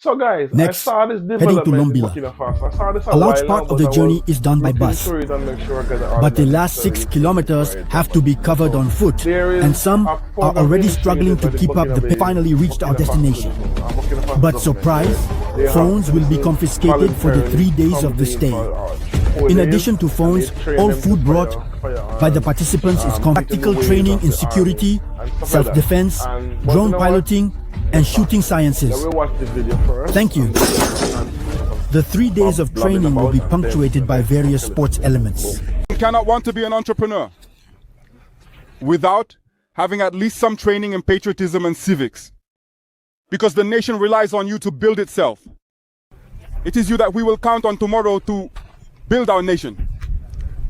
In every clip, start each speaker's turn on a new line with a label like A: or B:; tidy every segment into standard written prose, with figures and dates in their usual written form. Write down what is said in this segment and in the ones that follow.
A: So guys, I
B: Next,
A: saw this
B: heading to
A: development in
B: Lombila.
A: Burkina Faso. I saw this
B: A
A: a
B: large
A: while now,
B: part of
A: but
B: the
A: I
B: journey
A: was
B: is done by
A: looking
B: bus,
A: through it and make sure I get all
B: but
A: the
B: the last
A: necessary
B: 6
A: information before
B: kilometers
A: I
B: have
A: jump
B: to
A: on
B: be
A: it.
B: covered
A: So
B: on foot,
A: there
B: and
A: is
B: some
A: a
B: are
A: program
B: already
A: initiated
B: struggling
A: by
B: to
A: the
B: keep up.
A: Burkina Faso,
B: Finally reached our
A: Burkina Faso
B: destination.
A: citizens, Burkina Faso
B: But
A: government.
B: surprise,
A: They have
B: phones will be
A: citizens
B: confiscated for the 3
A: voluntarily
B: days of the
A: coming in
B: stay.
A: for 4
B: In
A: days,
B: addition to
A: and
B: phones,
A: they train
B: all
A: them to
B: food brought by the
A: firearms,
B: participants is
A: teach them the
B: practical
A: ways
B: training
A: of
B: in
A: the army
B: security,
A: and stuff like that.
B: self-defense,
A: But you
B: drone
A: know what?
B: piloting, and shooting sciences.
A: Let me watch this video first.
B: Thank you. The 3 days of training will be punctuated by various sports elements.
C: You cannot want to be an entrepreneur without having at least some training in patriotism and civics, because the nation relies on you to build itself. It is you that we will count on tomorrow to build our nation.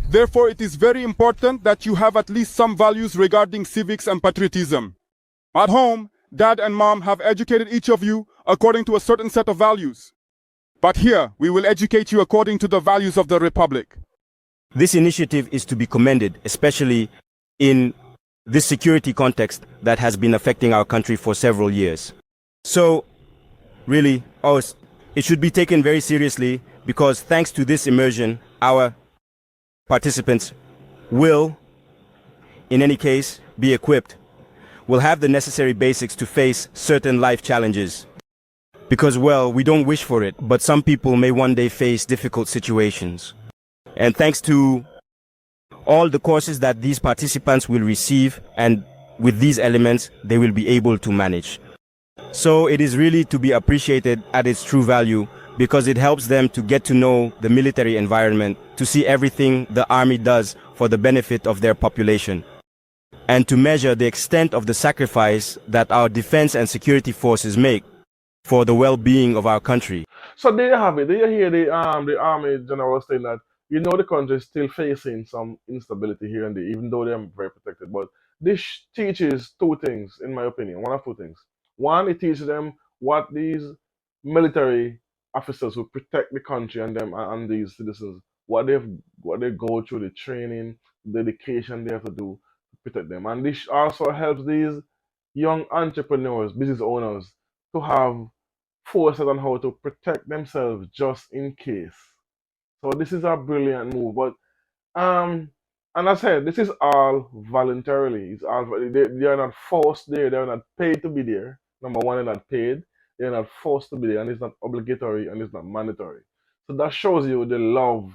C: Therefore, it is very important that you have at least some values regarding civics and patriotism. At home, Dad and Mom have educated each of you according to a certain set of values. But here, we will educate you according to the values of the Republic.
D: This initiative is to be commended, especially in this security context that has been affecting our country for several years. So, really, it should be taken very seriously, because thanks to this immersion, our participants will, in any case, be equipped, will have the necessary basics to face certain life challenges. Because, well, we don't wish for it, but some people may one day face difficult situations. And thanks to all the courses that these participants will receive, and with these elements, they will be able to manage. So it is really to be appreciated at its true value, because it helps them to get to know the military environment, to see everything the army does for the benefit of their population, and to measure the extent of the sacrifice that our defense and security forces make for the well-being of our country.
A: So there you have it. There you hear the army general saying that the country is still facing some instability here and there, even though they are very protected. But this teaches two things, in my opinion. One of two things. One, it teaches them what these military officers who protect the country and them and these citizens, what they go through, the training, the dedication they have to do to protect them. And this also helps these young entrepreneurs, business owners, to have foresight on how to protect themselves just in case. So this is a brilliant move. But and I said, this is all voluntarily. It's all they are not forced there. They are not paid to be there. Number one, they're not paid. They're not forced to be there, and it's not obligatory and it's not mandatory. So that shows you the love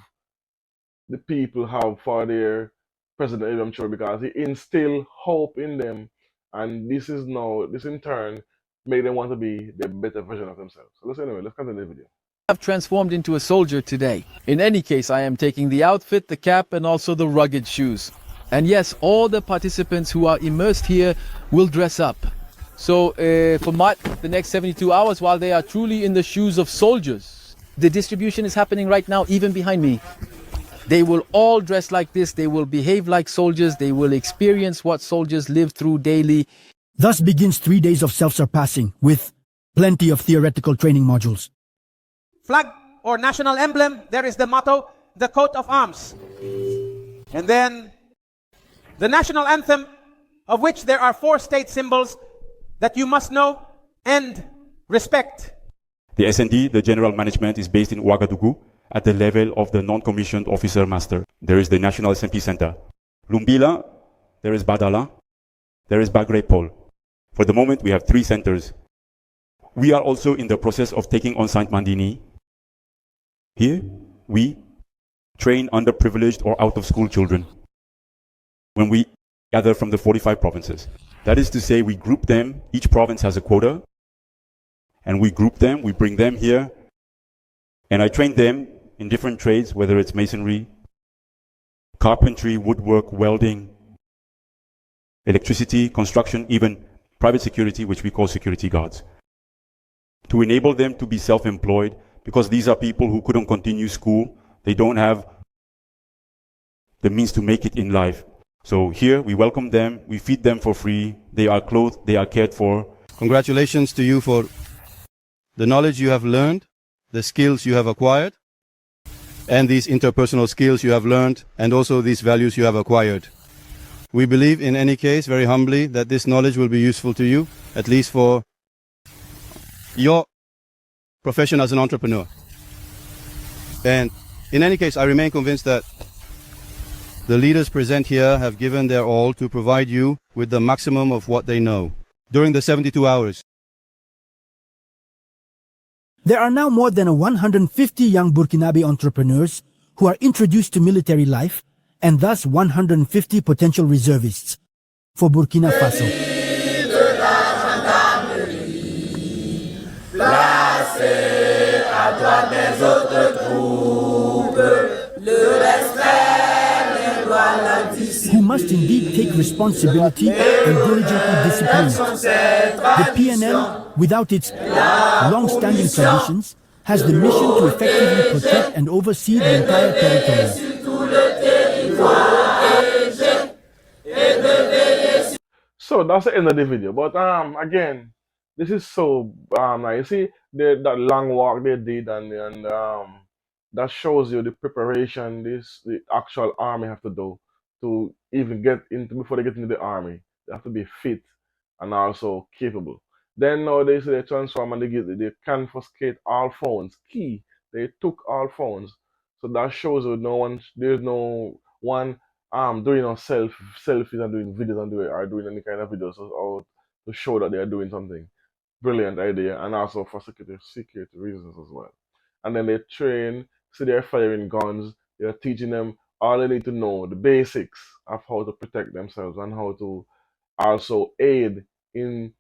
A: the people have for their president, I'm sure, because he instill hope in them, and this in turn make them want to be the better version of themselves. So let's continue the video.
E: I've transformed into a soldier today. In any case, I am taking the outfit, the cap, and also the rugged shoes. And yes, all the participants who are immersed here will dress up. So for the next 72 hours, while they are truly in the shoes of soldiers, the distribution is happening right now, even behind me. They will all dress like this. They will behave like soldiers. They will experience what soldiers live through daily.
B: Thus begins 3 days of self-surpassing, with plenty of theoretical training modules.
F: Flag or national emblem, there is the motto, the coat of arms. And then the national anthem, of which there are 4 state symbols that you must know and respect.
G: The S&D, the general management, is based in Ouagadougou at the level of the non-commissioned officer master. There is the National SMP Center. Lumbila, there is Badala, there is Bagre Pol. For the moment, we have 3 centers. We are also in the process of taking on Saint Mandini. Here, we train underprivileged or out-of-school children when we gather from the 45 provinces. That is to say, we group them, each province has a quota, and we group them, we bring them here, and I train them in different trades, whether it's masonry, carpentry, woodwork, welding, electricity, construction, even private security, which we call security guards, to enable them to be self-employed, because these are people who couldn't continue school. They don't have the means to make it in life. So here we welcome them, we feed them for free, they are clothed, they are cared for.
H: Congratulations to you for the knowledge you have learned, the skills you have acquired, and these interpersonal skills you have learned, and also these values you have acquired. We believe, in any case, very humbly, that this knowledge will be useful to you, at least for your profession as an entrepreneur. And in any case, I remain convinced that the leaders present here have given their all to provide you with the maximum of what they know during the 72 hours.
B: There are now more than 150 young Burkinabe entrepreneurs who are introduced to military life, and thus 150 potential reservists for Burkina Faso. Who must indeed take responsibility and diligently discipline it. The PNL, without its long-standing traditions, has the mission to effectively protect and oversee the entire territory.
A: So that's the end of the video. But again, this is so nice. You see that long walk they did, and that shows you the preparation the actual army have to do to even get into before they get into the army. They have to be fit and also capable. Then nowadays they transform and they confiscate all phones. Key, they took all phones. So that shows you there's no one doing on selfies and doing videos and doing any kind of videos or to show that they are doing something. Brilliant idea, and also for security reasons as well. And then they train, so they're firing guns, they're teaching them all they need to know, the basics of how to protect themselves and how to also aid in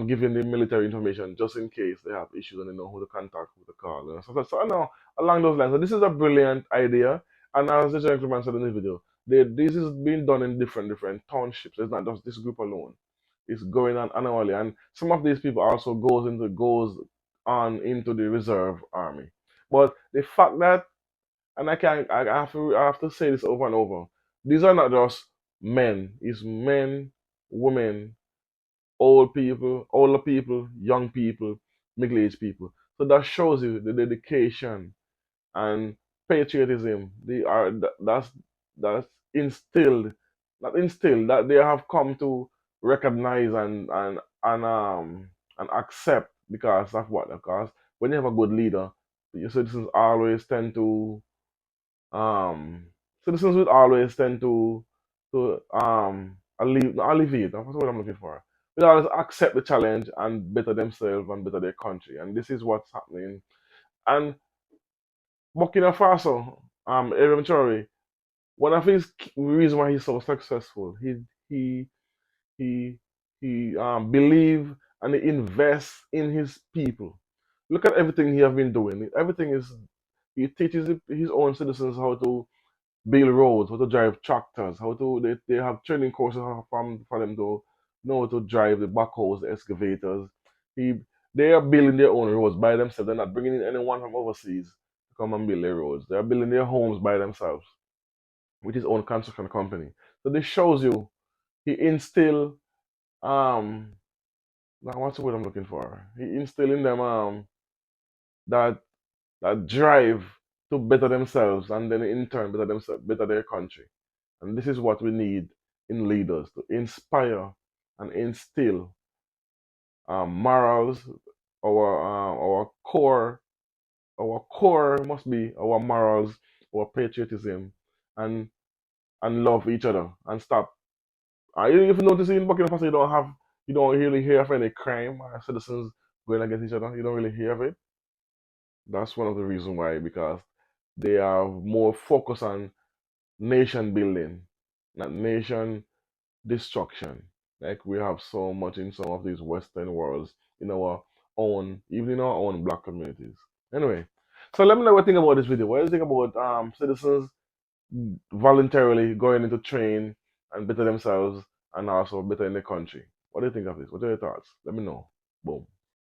A: giving the military information just in case they have issues and they know who to contact, who to call. And so I know along those lines. So this is a brilliant idea, and as the gentleman said in the video, this is being done in different townships. It's not just this group alone. It's going on annually, and some of these people also goes on into the reserve army. But the fact that, and I have to say this over and over, these are not just men. It's men, women, older people, young people, middle-aged people. So that shows you the dedication and patriotism that's instilled, not instilled, that they have come to recognize and accept because of what? Because when you have a good leader, your citizens always tend to um citizens would always tend to alleviate. That's what I'm looking for. They always accept the challenge and better themselves and better their country. And this is what's happening. And Burkina Faso, eventually, one of his reasons why he's so successful, he he he believe and he invests in his people. Look at everything he have been doing. Everything is he teaches his own citizens how to build roads, how to drive tractors, how to they have training courses for them to know how to drive the backhoes, the excavators. He they are building their own roads by themselves. They're not bringing in anyone from overseas to come and build their roads. They are building their homes by themselves with his own construction company. So this shows you he instill um now what's the word I'm looking for? He instill in them that drive to better themselves and then in turn better themselves, better their country. And this is what we need in leaders to inspire and instill morals. Our core must be our morals, our patriotism, and love each other and stop. If you notice in Burkina Faso, you don't really hear of any crime or citizens going against each other. You don't really hear of it. That's one of the reasons why, because they are more focused on nation building, not nation destruction. Like we have so much in some of these Western worlds, in our own, even in our own black communities. Anyway, so let me know what you think about this video. What do you think about citizens voluntarily going into train and better themselves and also better in the country? What do you think of this? What are your thoughts? Let me know. Boom.